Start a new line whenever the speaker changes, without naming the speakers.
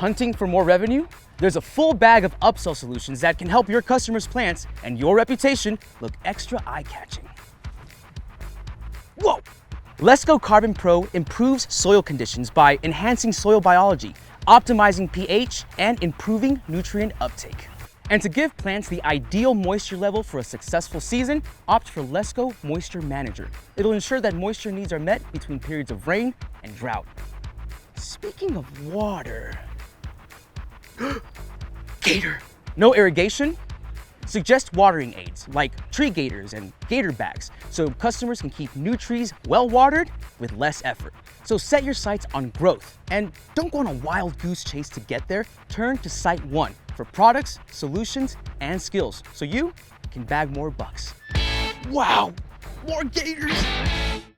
Hunting for more revenue? There's a full bag of upsell solutions that can help your customers' plants and your reputation look extra eye-catching. Whoa! Let's Go Carbon Pro improves soil conditions by enhancing soil biology, optimizing pH, and improving nutrient uptake. And to give plants the ideal moisture level for a successful season, opt for Let's Go Moisture Manager. It'll ensure that moisture needs are met between periods of rain and drought. Speaking of water... Gator! No irrigation? Suggest watering aids like tree gators and gator bags so customers can keep new trees well watered with less effort. So set your sights on growth and don't go on a wild goose chase to get there. Turn to SiteOne for products, solutions, and skills so you can bag more bucks. Wow, more gators!